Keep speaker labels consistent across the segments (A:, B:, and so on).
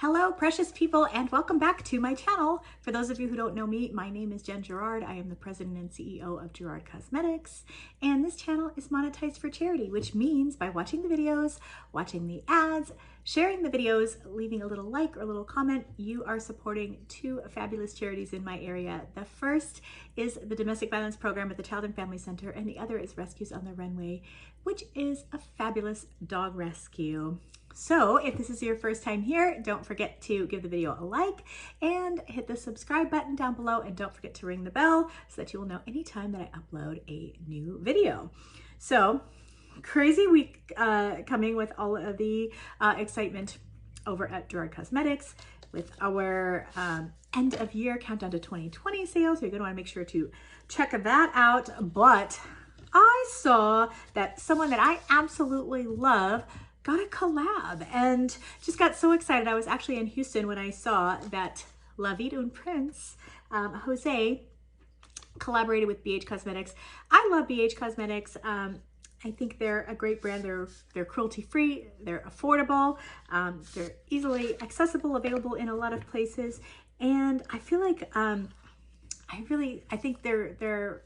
A: Hello, precious people, and welcome back to my channel. For those of you who don't know me, my name is Jen Gerard. I am the president and CEO of Gerard Cosmetics, and this channel is monetized for charity, which means by watching the videos, watching the ads, sharing the videos, leaving a little like or a little comment, you are supporting two fabulous charities in my area. The first is the Domestic Violence Program at the Child and Family Center, and the other is Rescues on the Runway, which is a fabulous dog rescue. So if this is your first time here, don't forget to give the video a like and hit the subscribe button down below, and don't forget to ring the bell so that you will know anytime that I upload a new video. So crazy week coming with all of the excitement over at Gerard Cosmetics with our end of year countdown to 2020 sales. You're gonna wanna make sure to check that out. But I saw that someone that I absolutely love got a collab and just got so excited. I was actually in Houston when I saw that Laviedunprince, Jose, collaborated with BH Cosmetics. I love BH Cosmetics. I think they're a great brand. They're cruelty-free, they're affordable, they're easily accessible, available in a lot of places. And I feel like, I think their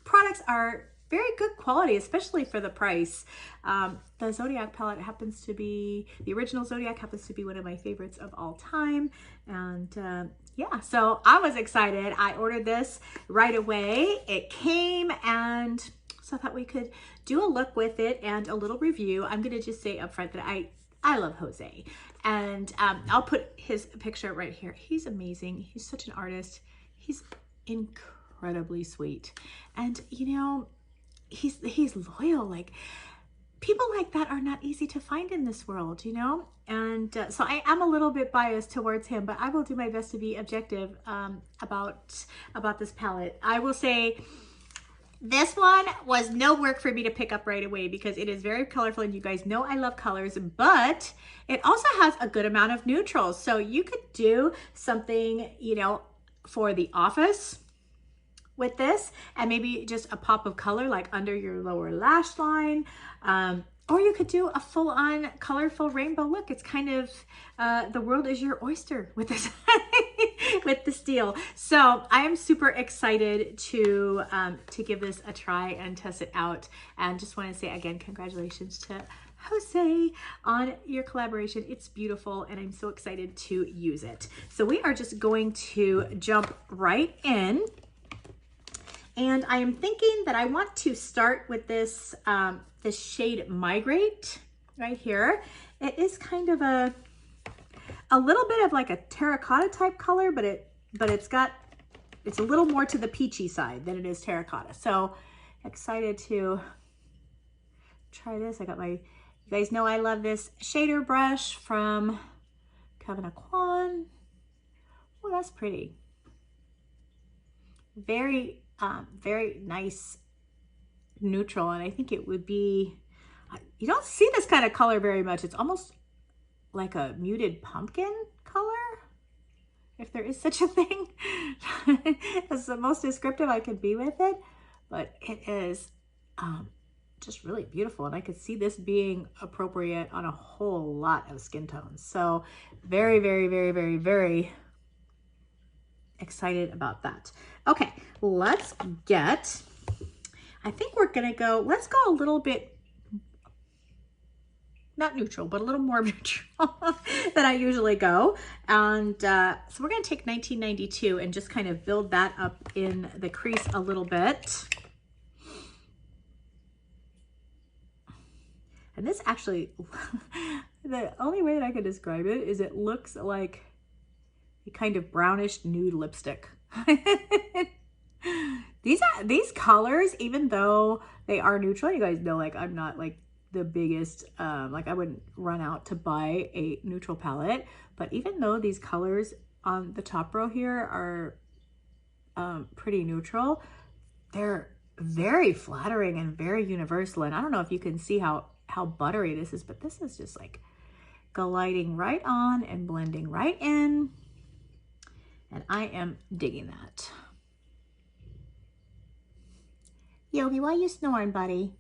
A: products are very good quality, especially for the price. The Zodiac palette happens to be, the original Zodiac happens to be one of my favorites of all time. And yeah, so I was excited. I ordered this right away. It came, and so I thought we could do a look with it and a little review. I'm gonna just say up front that I love Jose. And I'll put his picture right here. He's amazing. He's such an artist. He's incredibly sweet. And you know, he's loyal. Like, people like that are not easy to find in this world, you know? And so I am a little bit biased towards him, but I will do my best to be objective about this palette. I will say this one was no work for me to pick up right away because it is very colorful, and you guys know I love colors, but it also has a good amount of neutrals. So you could do something, you know, for the office with this, and maybe just a pop of color like under your lower lash line, or you could do a full-on colorful rainbow look. It's kind of the world is your oyster with this with this deal. So I am super excited to give this a try and test it out, and just want to say again, congratulations to Jose on your collaboration. It's beautiful, and I'm so excited to use it. So we are just going to jump right in. And I am thinking that I want to start with this, this shade Migrate right here. It is kind of a little bit of like a terracotta type color, but it's a little more to the peachy side than it is terracotta. So excited to try this. I got my, you guys know I love this shader brush from Kevin Aquan. Oh, that's pretty. Very nice neutral, and I think it would be, you don't see this kind of color very much. It's almost like a muted pumpkin color, if there is such a thing. That's the most descriptive I could be with it, but it is just really beautiful, and I could see this being appropriate on a whole lot of skin tones. So very, very, very, very, very excited about that. Okay, let's get, I think we're gonna go, let's go a little bit, not neutral, but a little more neutral than I usually go. And so we're gonna take 1992 and just kind of build that up in the crease a little bit. And this actually, the only way that I could describe it is it looks like a kind of brownish nude lipstick. These colors, even though they are neutral, you guys know, like, I'm not like the biggest, like I wouldn't run out to buy a neutral palette, but even though these colors on the top row here are pretty neutral, they're very flattering and very universal. And I don't know if you can see how buttery this is, but this is just like gliding right on and blending right in. And I am digging that. Yogi, why you snoring, buddy?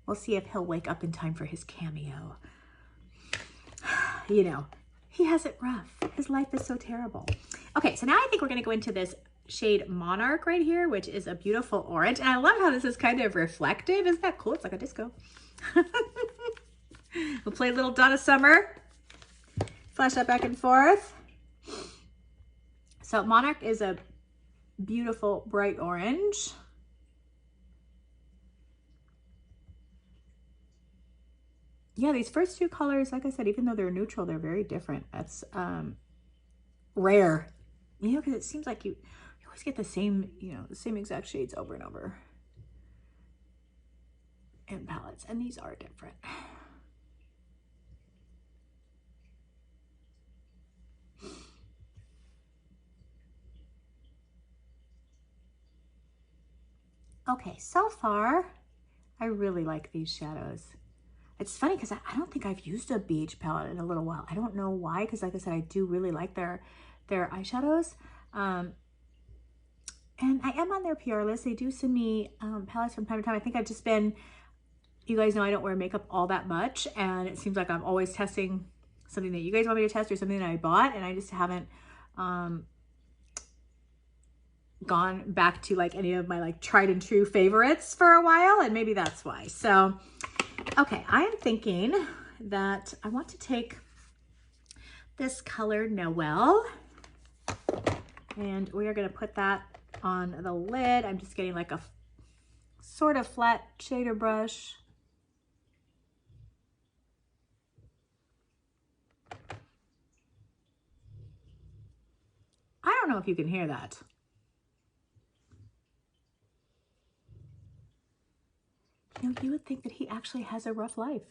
A: We'll see if he'll wake up in time for his cameo. you know, he has it rough. His life is so terrible. Okay, so now I think we're gonna go into this shade Monarch right here, which is a beautiful orange. And I love how this is kind of reflective. Isn't that cool? It's like a disco. We'll play a little Donna Summer. Flash that back and forth. So Monarch is a beautiful bright orange. Yeah, these first two colors, like I said, even though they're neutral, they're very different. That's rare, you know, because it seems like you always get the same, you know, the same exact shades over and over in palettes, and these are different. Okay, so far, I really like these shadows. It's funny because I don't think I've used a BH palette in a little while. I don't know why, because like I said, I do really like their eyeshadows. And I am on their PR list. They do send me palettes from time to time. I think I've just been, you guys know I don't wear makeup all that much, and it seems like I'm always testing something that you guys want me to test or something that I bought, and I just haven't gone back to like any of my like tried and true favorites for a while, and maybe that's why. So okay, I am thinking that I want to take this color Noel, and we are going to put that on the lid. I'm just getting like a sort of flat shader brush. I don't know if you can hear that. You know, you would think that he actually has a rough life.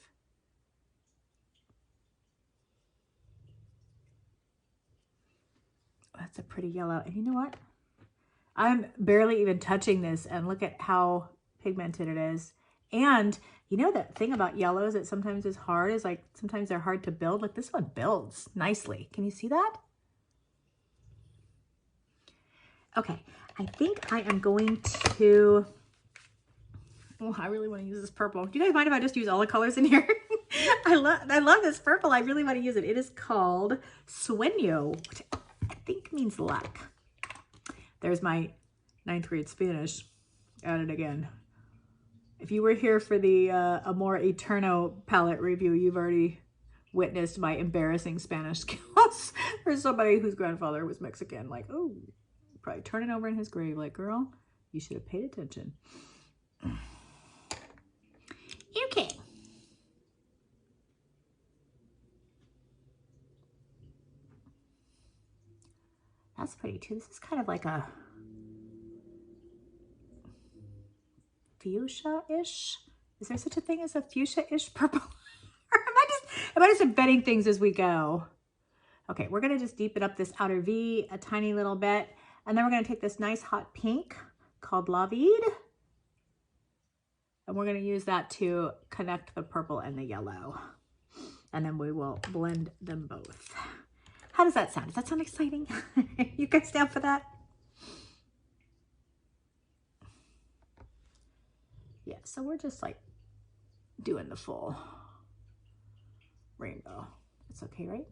A: That's a pretty yellow. And you know what? I'm barely even touching this, and look at how pigmented it is. And you know, that thing about yellows that sometimes is hard is like, sometimes they're hard to build. Like this one builds nicely. Can you see that? Okay, I think I am going to, oh, I really want to use this purple. Do you guys mind if I just use all the colors in here? I love this purple. I really want to use it. It is called Sueño, which I think means luck. There's my 9th grade Spanish at it again. If you were here for the Amor Eterno palette review, you've already witnessed my embarrassing Spanish skills for somebody whose grandfather was Mexican. Like, oh, probably turning over in his grave. Like, girl, you should have paid attention. Okay. That's pretty too. This is kind of like a fuchsia-ish. Is there such a thing as a fuchsia-ish purple? Or am I just inventing things as we go? Okay, we're gonna just deepen up this outer V a tiny little bit, and then we're gonna take this nice hot pink called Lavied, and we're gonna use that to connect the purple and the yellow, and then we will blend them both. How does that sound? Does that sound exciting? You guys down for that? Yeah, so we're just like doing the full rainbow. It's okay, right?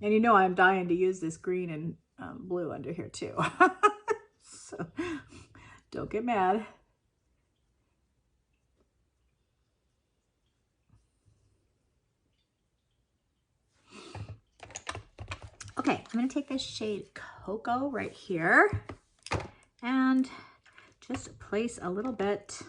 A: And you know I'm dying to use this green and blue under here too. So don't get mad. Okay, I'm going to take this shade Coco right here and just place a little bit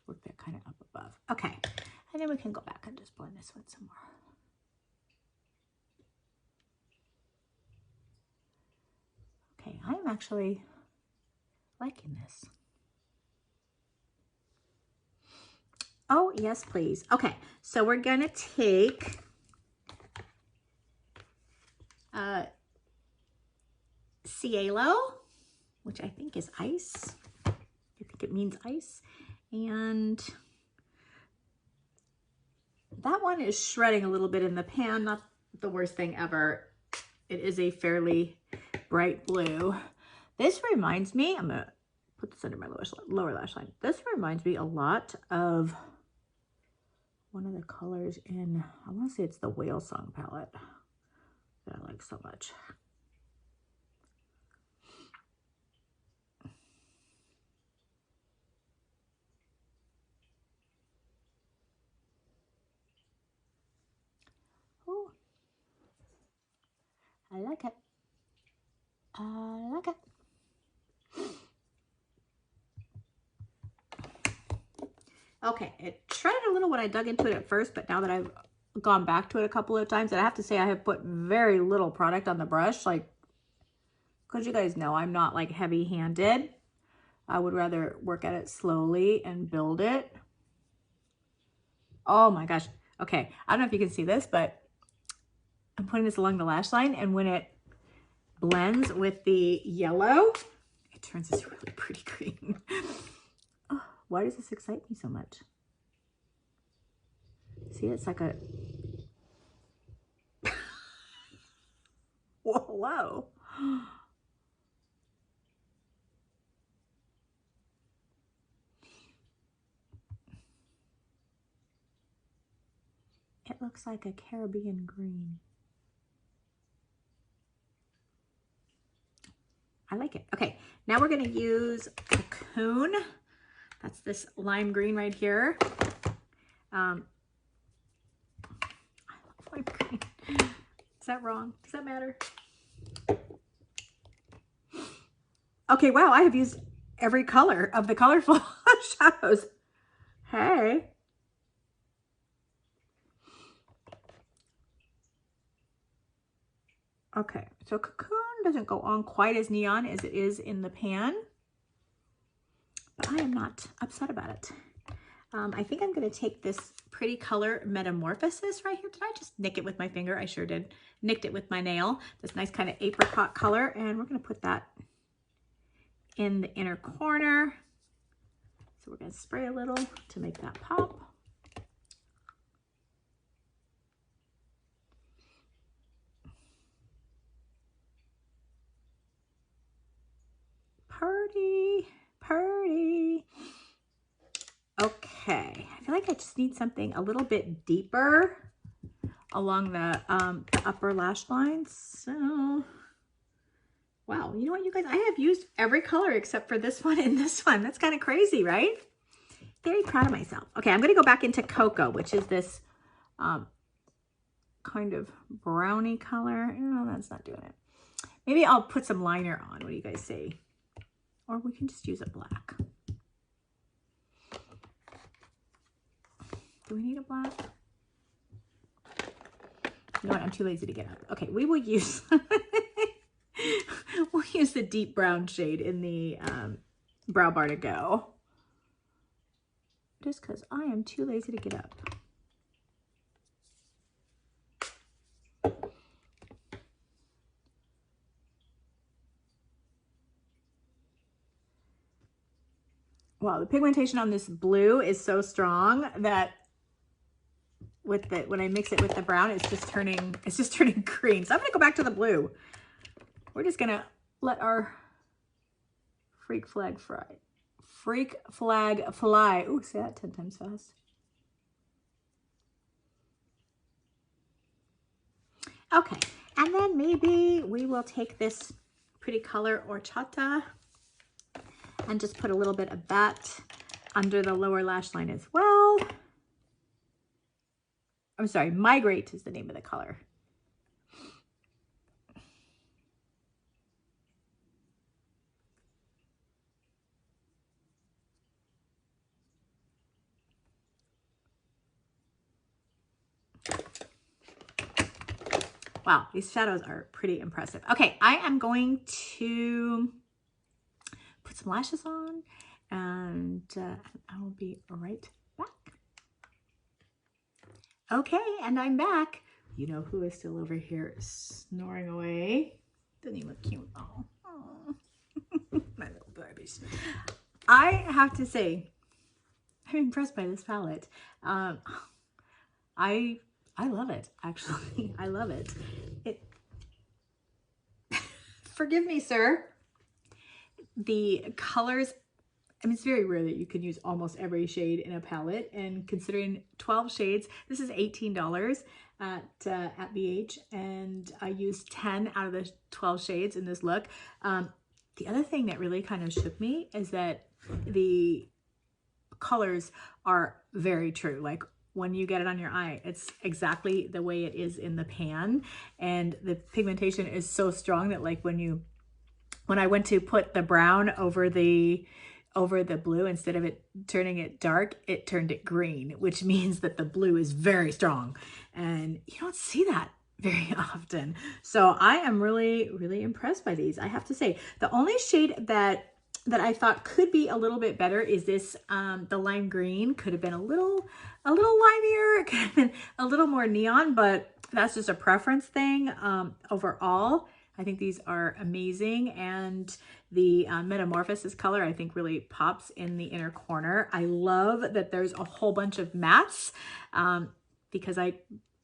A: work that kind of up above. Okay, and then we can go back and just blend this one some more. Okay, I'm actually liking this. Oh, yes, please. Okay, so we're going to take Cielo, which I think is ice. I think it means ice. And that one is shredding a little bit in the pan. Not the worst thing ever. it is a fairly bright blue. This reminds me, I'm going to put this under my lower lash line. This reminds me a lot of one of the colors in, I want to say it's the Whale Song palette that I like so much. Oh, I like it. I like it. Okay, it shredded a little when I dug into it at first, but now that I've gone back to it a couple of times, and I have to say I have put very little product on the brush, like, because you guys know I'm not like heavy-handed. I would rather work at it slowly and build it. Oh my gosh. Okay, I don't know if you can see this, but I'm putting this along the lash line, and when it blends with the yellow, it turns this really pretty green. Oh, why does this excite me so much? See, it's like a... Whoa. It looks like a Caribbean green. I like it. Okay, now we're going to use Cocoon. That's this lime green right here. I love lime green. Is that wrong? Does that matter? Okay, wow, I have used every color of the colorful shadows. Hey. Okay, so Cocoon doesn't go on quite as neon as it is in the pan, but I am not upset about it. I think I'm going to take this pretty color Metamorphosis right here. Did I just nick it with my finger? I sure did. Nicked it with my nail. This nice kind of apricot color, and we're going to put that in the inner corner. So we're going to spray a little to make that pop. Purdy. Okay, I feel like I just need something a little bit deeper along the upper lash lines. So, wow, you know what, you guys? I have used every color except for this one and this one. That's kind of crazy, right? Very proud of myself. Okay, I'm going to go back into Coco, which is this kind of brownie color. No, that's not doing it. Maybe I'll put some liner on. What do you guys say? Or we can just use a black. Do we need a black? You know what? I'm too lazy to get up. Okay, we will use we'll use the deep brown shade in the brow bar to go. Just because I am too lazy to get up. Wow, the pigmentation on this blue is so strong that when I mix it with the brown, it's just turning green. So I'm gonna go back to the blue. We're just gonna let our freak flag fly. Ooh, say that 10 times fast. Okay, and then maybe we will take this pretty color Horchata and just put a little bit of that under the lower lash line as well. I'm sorry, Migrate is the name of the color. Wow, these shadows are pretty impressive. Okay, I am going to put some lashes on, and I will be right back. Okay, and I'm back. You know who is still over here snoring away? Doesn't he look cute? Oh, my little babies. I have to say, I'm impressed by this palette. I love it, actually. I love it. forgive me, sir. The colors, I mean, it's very rare that you can use almost every shade in a palette, and considering 12 shades, this is $18 at BH, and I used 10 out of the 12 shades in this look. The other thing that really kind of shook me is that the colors are very true. Like when you get it on your eye, it's exactly the way it is in the pan, and the pigmentation is so strong that like when I went to put the brown over the blue, instead of it turning it dark, it turned it green, which means that the blue is very strong, and you don't see that very often. So I am really, really impressed by these. I have to say, the only shade that I thought could be a little bit better is this, the lime green. Could have been a little limier, it could have been a little more neon, but that's just a preference thing. Overall, I think these are amazing, and the metamorphosis color I think really pops in the inner corner. I love that there's a whole bunch of mattes, because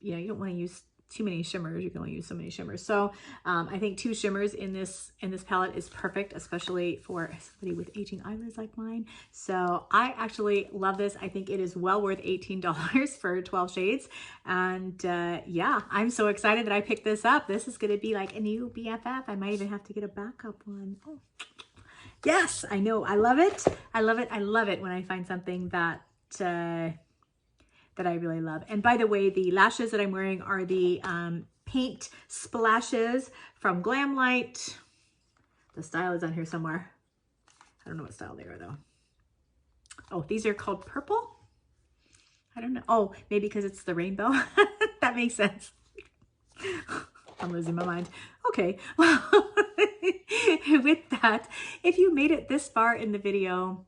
A: you don't want to use too many shimmers. You can only use so many shimmers. So I think 2 shimmers in this palette is perfect, especially for somebody with aging eyelids like mine. So I actually love this. I think it is well worth $18 for 12 shades. And yeah, I'm so excited that I picked this up. This is going to be like a new BFF. I might even have to get a backup one. Oh. Yes, I know. I love it. I love it. I love it when I find something that I really love. And by the way, the lashes that I'm wearing are the Paint Splashes from Glamlight. The style is on here somewhere. I don't know what style they are though. Oh, these are called Purple? I don't know. Oh, maybe because it's the rainbow. That makes sense. I'm losing my mind. Okay, well, with that, if you made it this far in the video,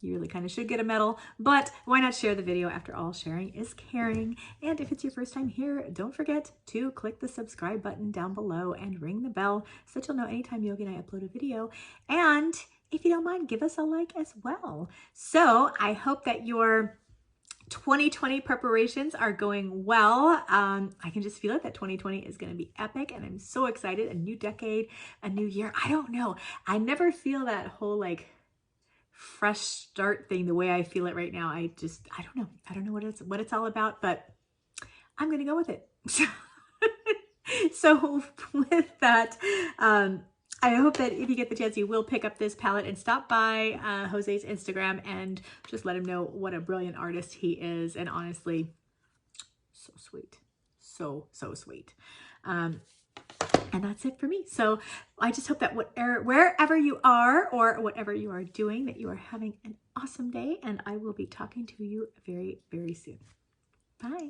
A: you really kind of should get a medal, but why not share the video? After all, sharing is caring. And if it's your first time here, don't forget to click the subscribe button down below and ring the bell so that you'll know anytime Yogi and I upload a video. And if you don't mind, give us a like as well. So I hope that your 2020 preparations are going well. I can just feel it that 2020 is going to be epic, and I'm so excited. A new decade, a new year. I don't know. I never feel that whole like fresh start thing the way I feel it right now. I don't know. I don't know what it's all about, but I'm going to go with it. So with that, I hope that if you get the chance, you will pick up this palette and stop by Jose's Instagram and just let him know what a brilliant artist he is. And honestly, so sweet. So sweet. And that's it for me. So I just hope that wherever you are or whatever you are doing, that you are having an awesome day. And I will be talking to you very, very soon. Bye.